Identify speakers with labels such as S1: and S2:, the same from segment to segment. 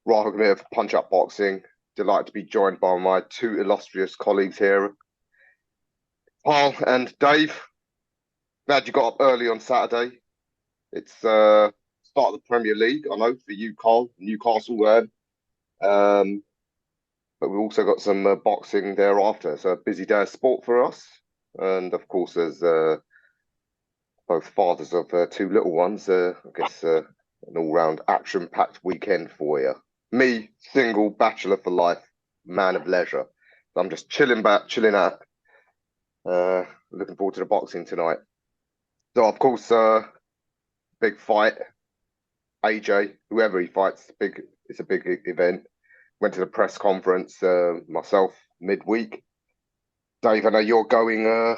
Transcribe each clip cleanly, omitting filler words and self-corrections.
S1: Rahul here for Punchout Boxing. Delighted to be joined by my two illustrious colleagues here, Paul and Dave. Glad you got up early on Saturday. It's start of the Premier League, I know, for you, Carl, Newcastle. But we've also got some boxing thereafter. It's a busy day of sport for us. And of course, there's both fathers of two little ones. I guess an all-round action-packed weekend for you. Me, single, bachelor for life, man of leisure. I'm just chilling back, chilling out. Looking forward to the boxing tonight. So, of course, big fight. AJ, whoever he fights, it's a big event. Went to the press conference myself midweek. Dave, I know you're going to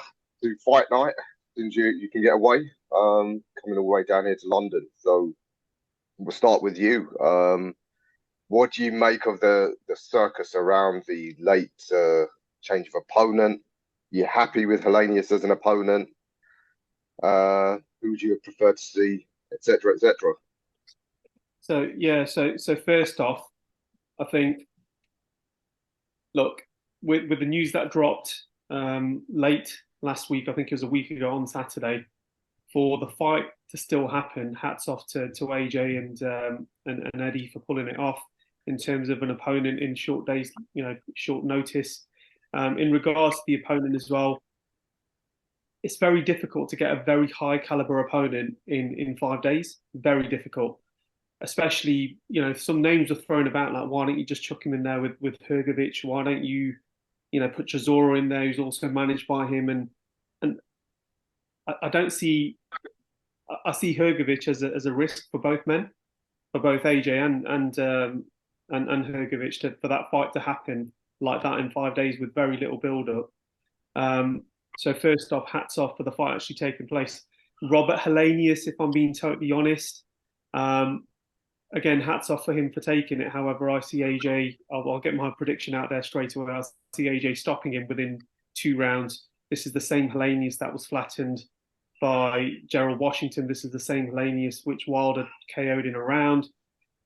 S1: fight night since you can get away. Coming all the way down here to London. So we'll start with you. What do you make of the circus around the late change of opponent? You happy with Helenius as an opponent? Who would you prefer to see, etc., etc.?
S2: So first off, I think, look, with the news that dropped late last week, I think it was a week ago on Saturday, for the fight to still happen, hats off to AJ and Eddie for pulling it off in terms of an opponent in short days, short notice. In regards to the opponent as well, it's very difficult to get a very high caliber opponent in 5 days. Very difficult. Especially, some names are thrown about like, why don't you just chuck him in there with Hrgovic? Why don't you, put Chisora in there, who's also managed by him? And I don't see, I see Hrgovic as a risk for both men, for both AJ and Hrgovic for that fight to happen like that in 5 days with very little build up. So first off, hats off for the fight actually taking place. Robert Helenius, if I'm being totally honest. Again, hats off for him for taking it. However, I see AJ, I'll get my prediction out there straight away. I see AJ stopping him within 2 rounds. This is the same Helenius that was flattened by Gerald Washington. This is the same Helenius which Wilder KO'd in a round.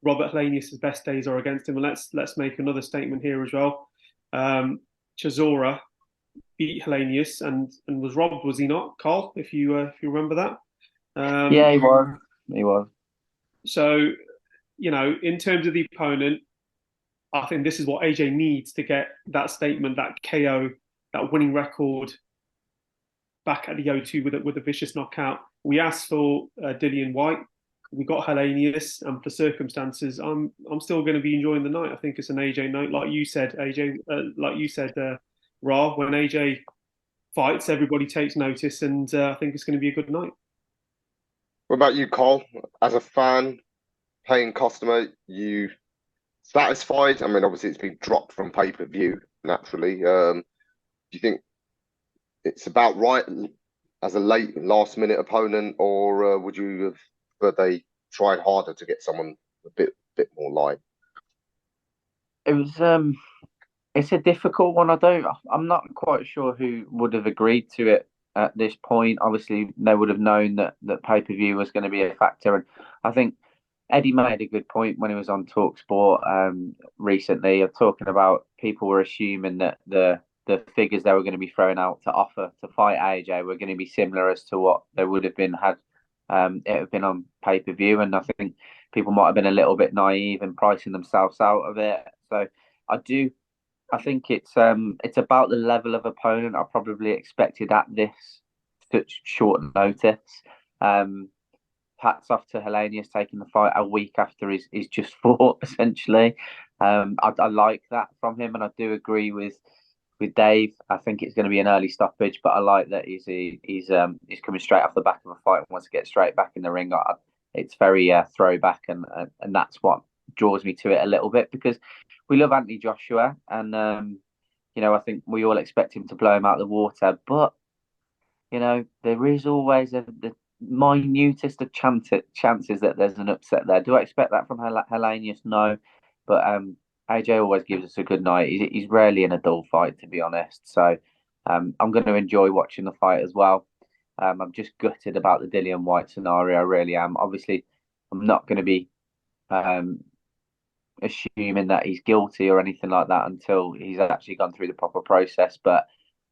S2: Robert Helenius' best days are against him. And let's make another statement here as well. Chisora beat Helenius and was robbed, was he not, Carl? If you remember that.
S3: Yeah, he was. He was.
S2: So, in terms of the opponent, I think this is what AJ needs to get that statement, that KO, that winning record back at the O2 with a vicious knockout. We asked for Dillian White. We got Helenius, and for circumstances, I'm still going to be enjoying the night. I think it's an AJ night, like you said, AJ, Ra. When AJ fights, everybody takes notice, and I think it's going to be a good night.
S1: What about you, Carl? As a fan, paying customer, you satisfied? I mean, obviously it's been dropped from pay-per-view naturally. Do you think it's about right as a last minute opponent, or would you have preferred they tried harder to get someone a bit more live?
S3: It was it's a difficult one. I'm not quite sure who would have agreed to it at this point. Obviously, they would have known that pay-per-view was going to be a factor, and I think Eddie made a good point when he was on TalkSport recently of talking about people were assuming that the figures they were going to be throwing out to offer to fight AJ were going to be similar as to what they would have been had it have been on pay-per-view, and I think people might have been a little bit naive in pricing themselves out of it. So I think it's about the level of opponent I probably expected at this such short notice. Hats off to Helenius taking the fight a week after he's just fought, essentially. I like that from him, and I do agree with Dave. I think it's going to be an early stoppage, but I like that he's coming straight off the back of a fight and wants to get straight back in the ring. It's very throwback, and that's what draws me to it a little bit, because we love Anthony Joshua, and I think we all expect him to blow him out of the water, but there is always the minutest of chances that there's an upset there. Do I expect that from Helenius? No, but AJ always gives us a good night. He's rarely in a dull fight, to be honest. So I'm going to enjoy watching the fight as well. I'm just gutted about the Dillian White scenario. I really am. Obviously, I'm not going to be assuming that he's guilty or anything like that until he's actually gone through the proper process. But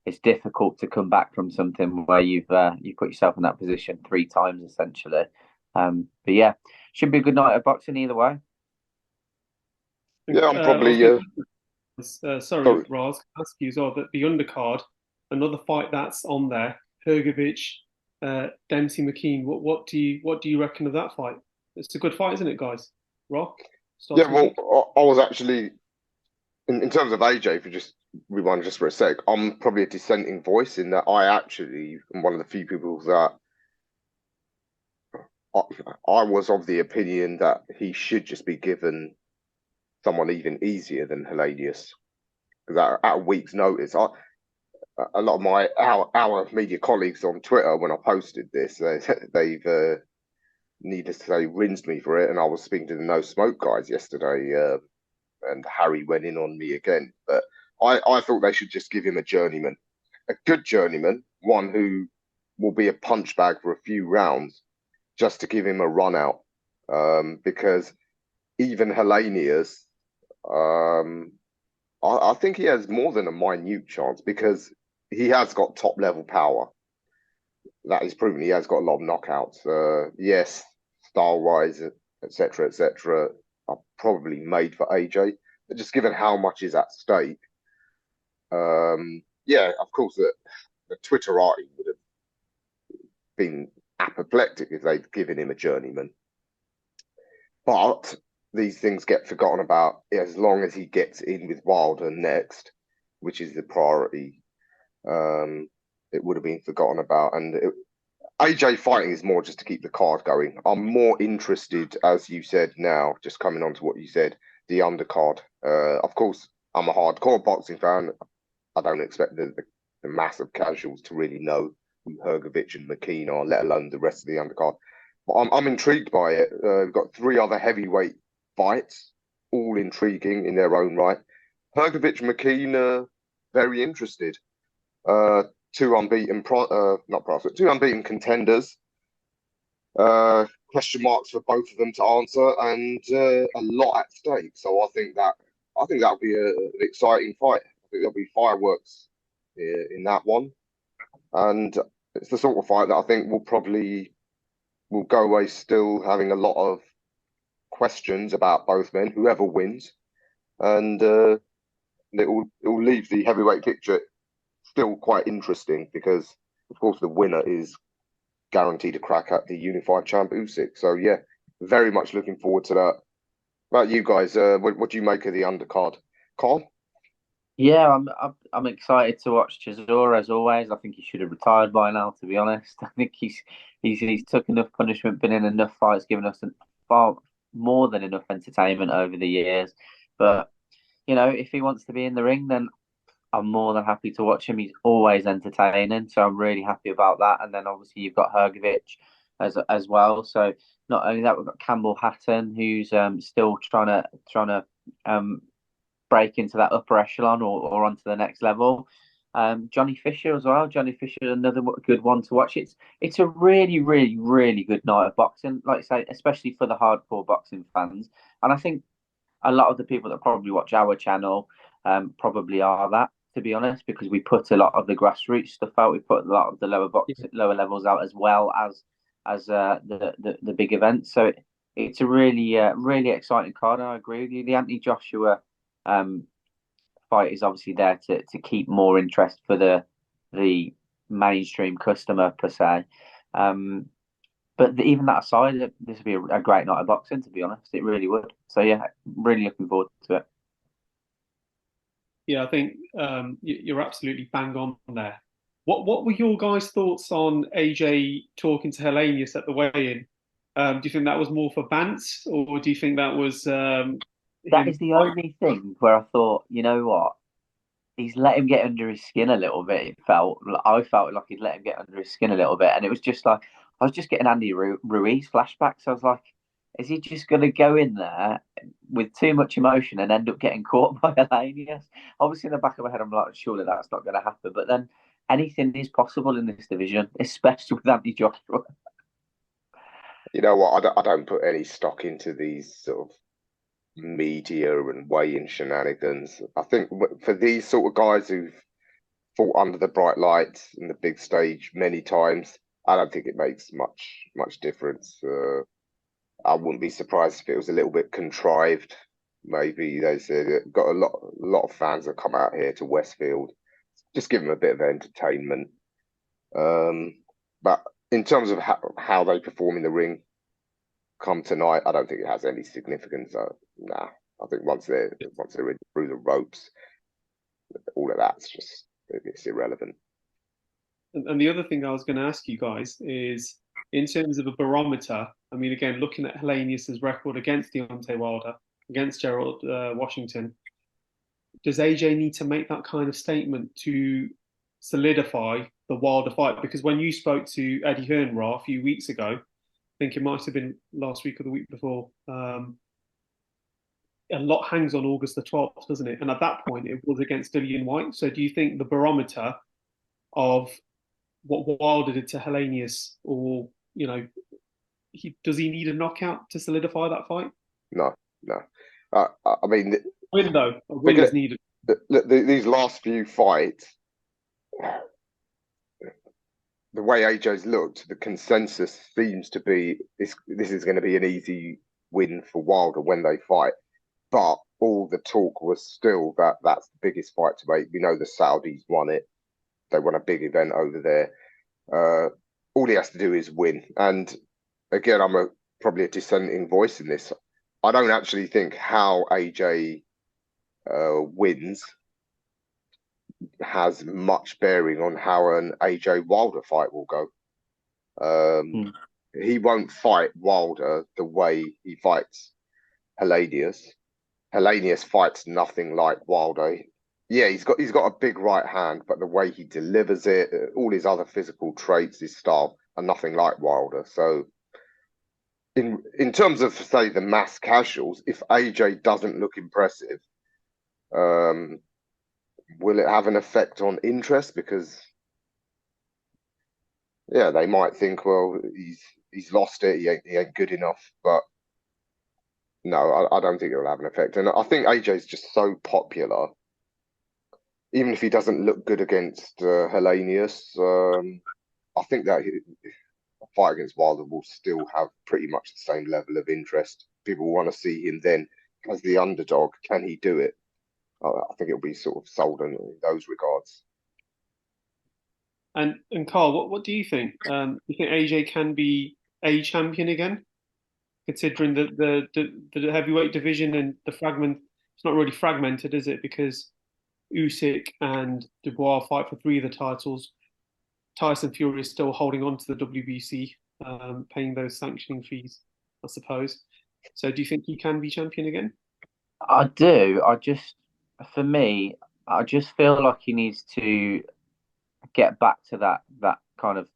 S3: it's difficult to come back from something where you've put yourself in that position 3 times essentially. But yeah, should be a good night of boxing either way.
S1: Yeah, I'm probably.
S2: Sorry,
S1: Sorry.
S2: Raz, can I ask you as well that the undercard, another fight that's on there, Hrgovic, Dempsey McKean. What do you reckon of that fight? It's a good fight, isn't it, guys? Rock.
S1: Yeah, well, I was actually in terms of AJ. If you just rewind just for a sec, I'm probably a dissenting voice in that I actually am one of the few people that I was of the opinion that he should just be given someone even easier than Helenius, because at a week's notice, a lot of our media colleagues on Twitter, when I posted this, they've needless to say rinsed me for it, and I was speaking to the No Smoke guys yesterday, and Harry went in on me again. But I thought they should just give him a journeyman, a good journeyman, one who will be a punch bag for a few rounds, just to give him a run out, because even Helenius, I think he has more than a minute chance because he has got top level power. That is proven. He has got a lot of knockouts. Yes, style wise, etc., are probably made for AJ. But just given how much is at stake, yeah, of course, the Twitterati would have been apoplectic if they'd given him a journeyman. But these things get forgotten about as long as he gets in with Wilder next, which is the priority. It would have been forgotten about. And AJ fighting is more just to keep the card going. I'm more interested, as you said now, just coming on to what you said, the undercard. Of course, I'm a hardcore boxing fan. I don't expect the massive casuals to really know who Hrgovic and McKean are, let alone the rest of the undercard. But I'm intrigued by it. We've got 3 other heavyweight fights, all intriguing in their own right. Hrgovic, McKean, very interested. 2 unbeaten, two unbeaten contenders. Question marks for both of them to answer, and a lot at stake. So I think that'll be an exciting fight. I think there'll be fireworks in that one, and it's the sort of fight that I think will go away still having a lot of questions about both men, whoever wins, and it will leave the heavyweight picture still quite interesting because, of course, the winner is guaranteed a crack at the unified champ Usyk. So yeah, very much looking forward to that. About you guys, what do you make of the undercard, Carl?
S3: Yeah, I'm excited to watch Chisora as always. I think he should have retired by now, to be honest. I think he's took enough punishment, been in enough fights, given us far more than enough entertainment over the years. But if he wants to be in the ring, then I'm more than happy to watch him. He's always entertaining, so I'm really happy about that. And then obviously you've got Hrgovic as well. So not only that, we've got Campbell Hatton, who's still trying to break into that upper echelon or onto the next level. Johnny Fisher as well. Johnny Fisher, another good one to watch. It's a really, really, really good night of boxing. Like I say, especially for the hardcore boxing fans. And I think a lot of the people that probably watch our channel probably are that, to be honest, because we put a lot of the grassroots stuff out. We put a lot of the lower levels out as well as the big events. So it's a really really exciting card. I agree with you. The Anthony Joshua fight is obviously there to keep more interest for the mainstream customer per se. But even that aside, this would be a great night of boxing, to be honest. It really would. So yeah, really looking forward to it.
S2: Yeah, I think you're absolutely bang on there. What were your guys' thoughts on AJ talking to Helenius at the weigh-in? Do you think that was more for Bants, or do you think that was
S3: that is the only thing where I thought, you know what, he's let him get under his skin a little bit. I felt like he'd let him get under his skin a little bit, and it was just like I was just getting Andy Ruiz flashbacks. I was like, is he just going to go in there with too much emotion and end up getting caught by Helenius? Obviously, in the back of my head, I'm like, surely that's not going to happen. But then anything is possible in this division, especially with Anthony Joshua.
S1: You know what? I don't put any stock into these sort of media and weigh-in shenanigans. I think for these sort of guys who've fought under the bright lights and the big stage many times, I don't think it makes much difference. I wouldn't be surprised if it was a little bit contrived. Maybe there's got a lot of fans that come out here to Westfield. Just give them a bit of entertainment. But in terms of how they perform in the ring come tonight, I don't think it has any significance. Nah, I think once they're in through the ropes, all of that's just it's irrelevant.
S2: And the other thing I was going to ask you guys is, in terms of a barometer, I mean, again, looking at Helenius's record against Deontay Wilder, against Gerald Washington, does AJ need to make that kind of statement to solidify the Wilder fight? Because when you spoke to Eddie Hearn Raw a few weeks ago, I think it might have been last week or the week before, a lot hangs on August the 12th, doesn't it? And at that point, it was against Dillian White. So do you think the barometer of what Wilder did to Helenius, or, you know, does he need a knockout to solidify that fight?
S1: No. I mean,
S2: A win is needed.
S1: These last few fights, the way AJ's looked, the consensus seems to be this is going to be an easy win for Wilder when they fight. But all the talk was still that that's the biggest fight to make. We know the Saudis won it. They won a big event over there. All he has to do is win. And again, I'm probably a dissenting voice in this. I don't actually think how AJ wins has much bearing on how an AJ Wilder fight will go. He won't fight Wilder the way he fights Helenius. Helenius fights nothing like Wilder. Yeah, he's got a big right hand, but the way he delivers it, all his other physical traits, his style, are nothing like Wilder. So, in terms of, say, the mass casuals, if AJ doesn't look impressive, will it have an effect on interest? Because yeah, they might think, well, he's lost it, he ain't good enough. But no, I don't think it will have an effect. And I think AJ's just so popular. Even if he doesn't look good against Helenius, I think that a fight against Wilder will still have pretty much the same level of interest. People want to see him then as the underdog. Can he do it? I think it'll be sort of sold in those regards.
S2: And Carl, what do you think? Do you think AJ can be a champion again, considering the heavyweight division and the fragment? It's not really fragmented, is it? Because Usyk and Dubois fight for 3 of the titles. Tyson Fury is still holding on to the WBC, paying those sanctioning fees, I suppose. So do you think he can be champion again?
S3: I do. For me, I just feel like he needs to get back to that kind of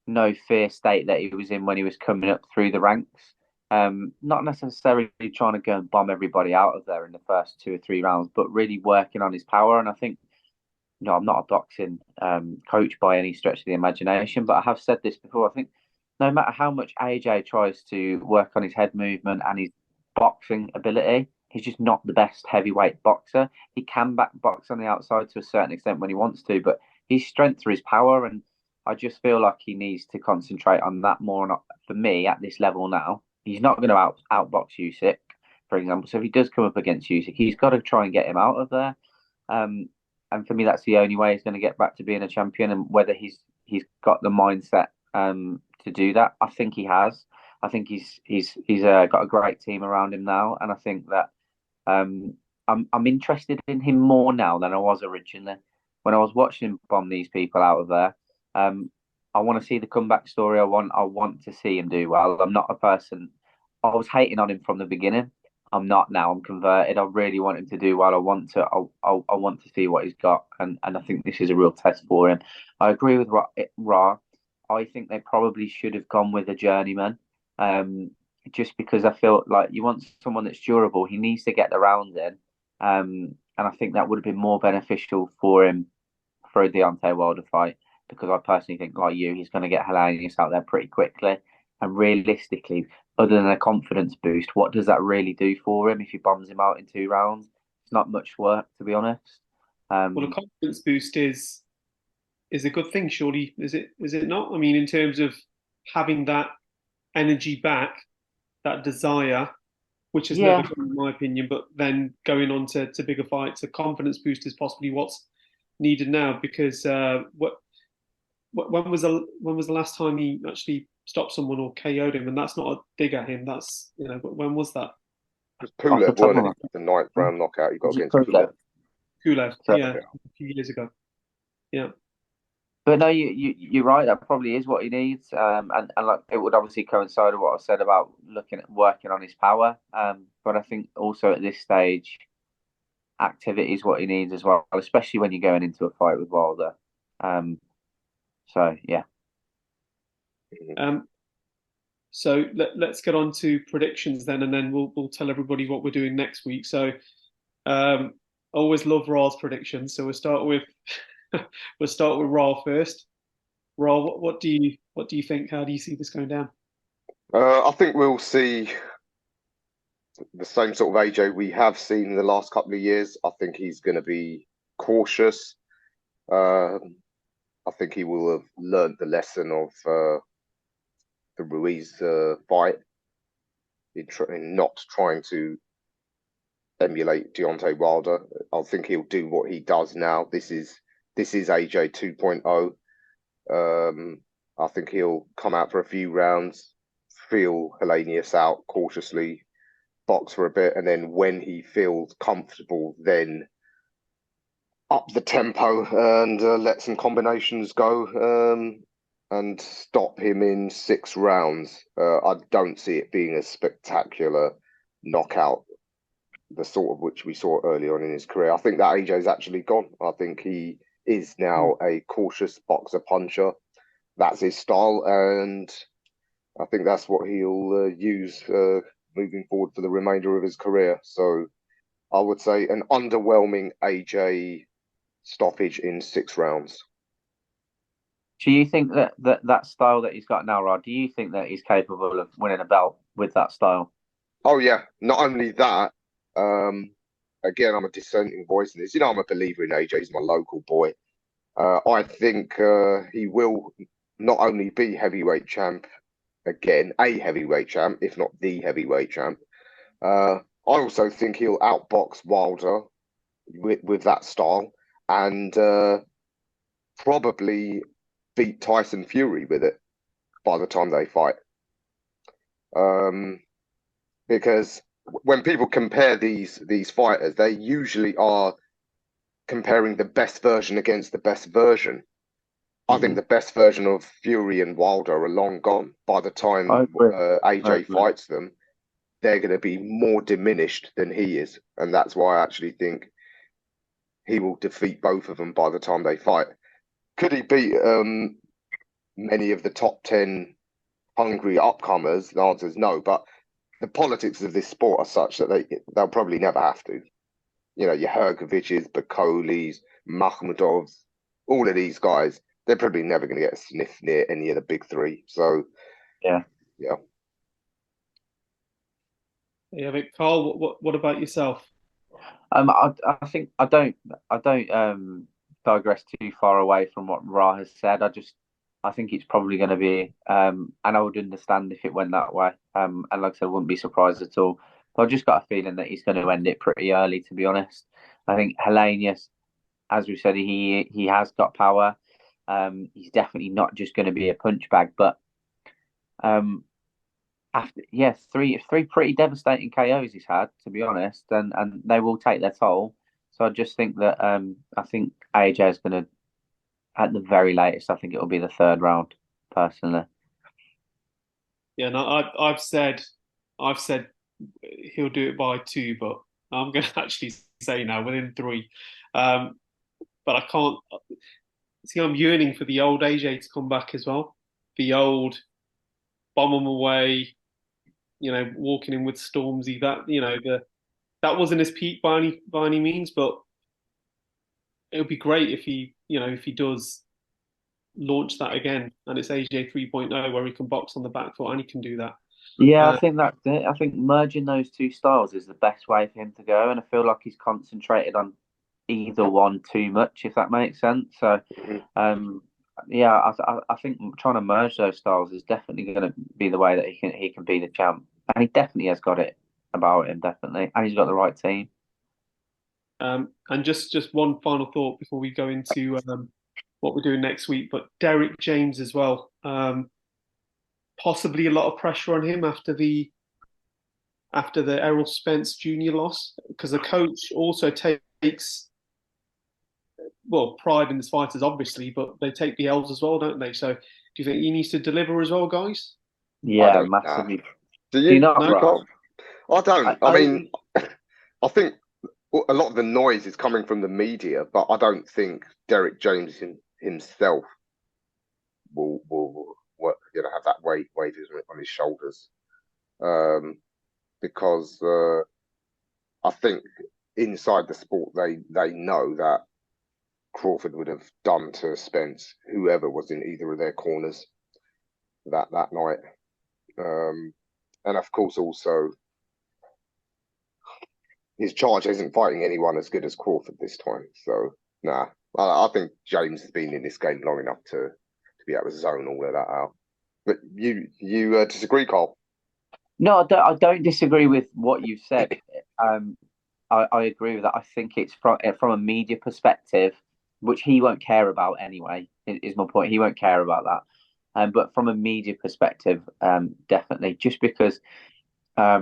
S3: no fear state that he was in when he was coming up through the ranks. Not necessarily trying to go and bomb everybody out of there in the first 2 or 3 rounds, but really working on his power. And I think, I'm not a boxing coach by any stretch of the imagination, but I have said this before. I think no matter how much AJ tries to work on his head movement and his boxing ability, he's just not the best heavyweight boxer. He can box on the outside to a certain extent when he wants to, but his strength is his power. And I just feel like he needs to concentrate on that more. Not for me at this level now. He's not going to outbox Usyk, for example. So if he does come up against Usyk, he's got to try and get him out of there. And for me, that's the only way he's going to get back to being a champion. And whether he's got the mindset to do that, I think he has. I think he's got a great team around him now, and I think that I'm interested in him more now than I was originally. When I was watching him bomb these people out of there, I want to see the comeback story. I want to see him do well. I'm not a person. I was hating on him from the beginning. I'm not now. I'm converted. I really want him to do well. I want to see what he's got, and I think this is a real test for him. I agree with Ra. I think they probably should have gone with a journeyman, just because I feel like you want someone that's durable. He needs to get the rounds in, and I think that would have been more beneficial for him for the Deontay Wilder fight, because I personally think, like you, he's going to get Helenius out there pretty quickly. And realistically, other than a confidence boost, what does that really do for him if he bombs him out in 2 rounds? It's not much work, to be honest.
S2: Well, a confidence boost is a good thing, surely. Is it not? I mean, in terms of having that energy back, that desire, which has never
S3: Yeah,
S2: gone, in my opinion, but then going on to bigger fights, a confidence boost is possibly what's needed now. Because when was the last time he actually stopped someone or KO'd him? And that's not a dig at him. That's but when was that?
S1: It was
S3: off the
S1: Pulev,
S3: top of
S1: wasn't
S3: my
S1: it? The ninth round knockout he got
S3: was it
S1: against Pulev.
S3: Pulev?
S2: Kulev,
S3: So,
S2: yeah, a few years ago. Yeah.
S3: but no, you're right. That probably is what he needs. And like it would obviously coincide with what I said about looking at working on his power. But I think also at this stage, activity is what he needs as well, especially when you're going into a fight with Wilder. So yeah.
S2: Um, so let's get on to predictions then, and then we'll tell everybody what we're doing next week. So I always love Raw's predictions. So we'll start with Raw first. Raw, what do you think? How do you see this going down?
S1: I think we'll see the same sort of AJ we have seen in the last couple of years. I think he's going to be cautious. I think he will have learned the lesson of the Ruiz fight in not trying to emulate Deontay Wilder. I think he'll do what he does now. This is AJ 2.0. I think he'll come out for a few rounds, feel Helenius out cautiously, box for a bit, and then when he feels comfortable, then up the tempo and let some combinations go and stop him in 6 rounds. I don't see it being a spectacular knockout, the sort of which we saw early on in his career. I think that AJ's actually gone. I think he is now a cautious boxer puncher. That's his style, and I think that's what he'll use moving forward for the remainder of his career. So I would say an underwhelming AJ stoppage in 6 rounds.
S3: Do you think that style that he's got now, Rod? Do you think that he's capable of winning a belt with that style?
S1: Oh yeah, not only that. Again, I'm a dissenting voice in this. I'm a believer in AJ. He's my local boy. I think he will not only be heavyweight champ again, a heavyweight champ, if not the heavyweight champ. I also think he'll outbox Wilder with that style and probably beat Tyson Fury with it by the time they fight. Because when people compare these fighters, they usually are comparing the best version against the best version. I think the best version of Fury and Wilder are long gone. By the time AJ fights them, they're going to be more diminished than he is. And that's why I actually think he will defeat both of them by the time they fight. Could he beat many of the top 10 hungry upcomers? The answer is no. But the politics of this sport are such that they'll probably never have to. Your Hergoviches, Bakolis, Makhmudovs, all of these guys, they're probably never going to get a sniff near any of the big three. So,
S3: yeah.
S2: Yeah, but Carl, what about yourself?
S3: I think I don't digress too far away from what Ra has said. I think it's probably going to be and I would understand if it went that way. And like I said, I wouldn't be surprised at all. But I've just got a feeling that he's going to end it pretty early, to be honest. I think Helenius, as we said, he has got power. He's definitely not just going to be a punch bag, but after three pretty devastating KOs he's had, to be honest, and they will take their toll. So I just think that I think AJ is going to, at the very latest, I think it will be the 3rd round, personally.
S2: Yeah, no, I've said he'll do it by 2, but I'm going to actually say now within 3. But I can't see. I'm yearning for the old AJ to come back as well. The old bomb him away, walking in with Stormzy. That wasn't his peak by any means, but it would be great if he does launch that again, and it's AJ 3.0 where he can box on the back foot and he can do that.
S3: Yeah, I think that's it. I think merging those two styles is the best way for him to go, and I feel like he's concentrated on either one too much, if that makes sense. So, yeah, I think trying to merge those styles is definitely going to be the way that he can be the champ, and he definitely has got it about him, definitely, and he's got the right team.
S2: And just one final thought before we go into what we're doing next week, but Derek James as well. Possibly a lot of pressure on him after the Errol Spence Jr. loss, because the coach also takes pride in his fighters, obviously, but they take the L's as well, don't they? So do you think he needs to deliver as well, guys?
S3: Yeah, massively.
S1: Do you
S3: not?
S1: No, Carl? I don't. I mean,
S3: I
S1: I think a lot of the noise is coming from the media, but I don't think Derek James himself will have that weight on his shoulders, because I think inside the sport they know that Crawford would have done to Spence whoever was in either of their corners that night, and of course also his charge isn't fighting anyone as good as Crawford this time. So I think James has been in this game long enough to be able to zone all of that out. But you disagree, Carl?
S3: No, I don't disagree with what you've said. I agree with that. I think it's from a media perspective, which he won't care about anyway, is my point. He won't care about that. But from a media perspective, definitely, just because I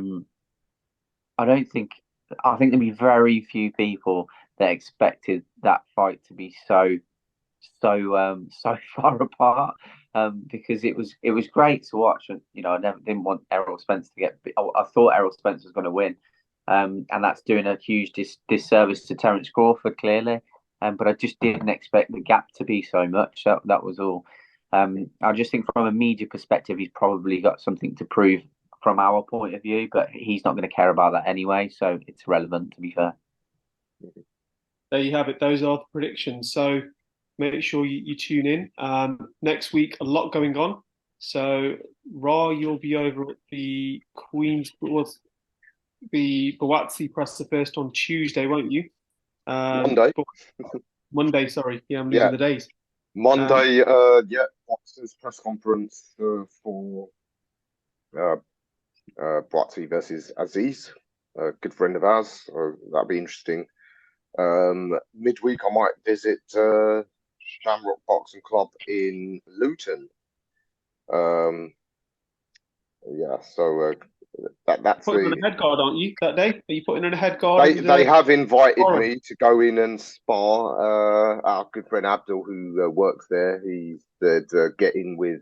S3: think there'd be very few people that expected that fight to be so far apart, because it was great to watch. And I didn't want Errol Spence to get. I thought Errol Spence was going to win, and that's doing a huge disservice to Terence Crawford, clearly. But I just didn't expect the gap to be so much. That was all. I just think from a media perspective, he's probably got something to prove from our point of view, but he's not going to care about that anyway. So it's irrelevant, to be fair.
S2: There you have it. Those are the predictions. So make sure you tune in. Next week, a lot going on. So, Ra, you'll be over at the the Bawatsi Press the first on Tuesday, won't you?
S1: Monday.
S2: Monday, sorry. Yeah, I'm losing the days.
S1: Monday, Boxers press conference for Bawatsi versus Aziz, a good friend of ours. So that'll be interesting. Midweek, I might visit Shamrock Boxing Club in Luton. So that's
S2: putting in a head guard, aren't you? That day, are you putting in a head guard?
S1: They have invited me to go in and spar. Our good friend Abdul, who works there, he's get in with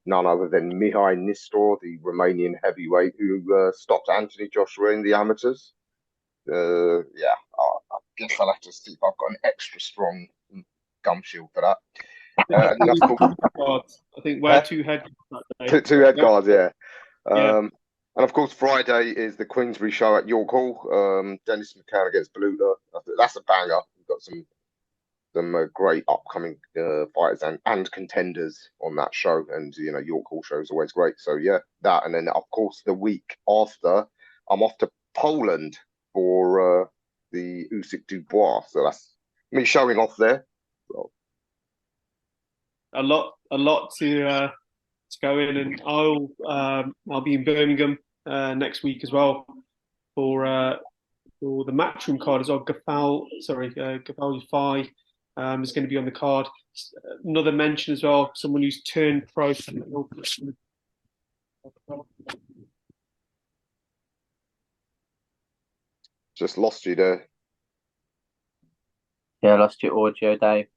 S1: none other than Mihai Nistor, the Romanian heavyweight who stopped Anthony Joshua in the amateurs. I guess I'll have to see if I've got an extra strong gum shield for that.
S2: I think wear two head guards that day.
S1: Two head guards, yeah. And of course, Friday is the Queensbury show at York Hall. Dennis McCann against Beluga. That's a banger. We've got some great upcoming fighters and contenders on that show. And York Hall show is always great. So that, and then of course the week after, I'm off to Poland for the Usyk Dubois. So that's me showing off there. So.
S2: A lot to go in, and I'll be in Birmingham next week as well for the Matchroom card as well. Gafal Yafai is going to be on the card. Another mention as well, someone who's turned pro.
S1: Just lost you there.
S3: Yeah, lost your audio, Dave.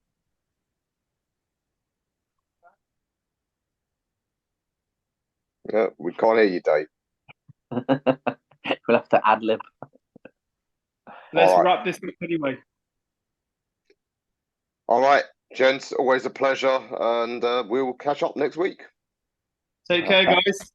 S1: Yeah, we can't hear you, Dave.
S3: We'll have to ad lib.
S2: Let's wrap this up anyway.
S1: All right, gents, always a pleasure, and we'll catch up next week.
S2: Take care, guys.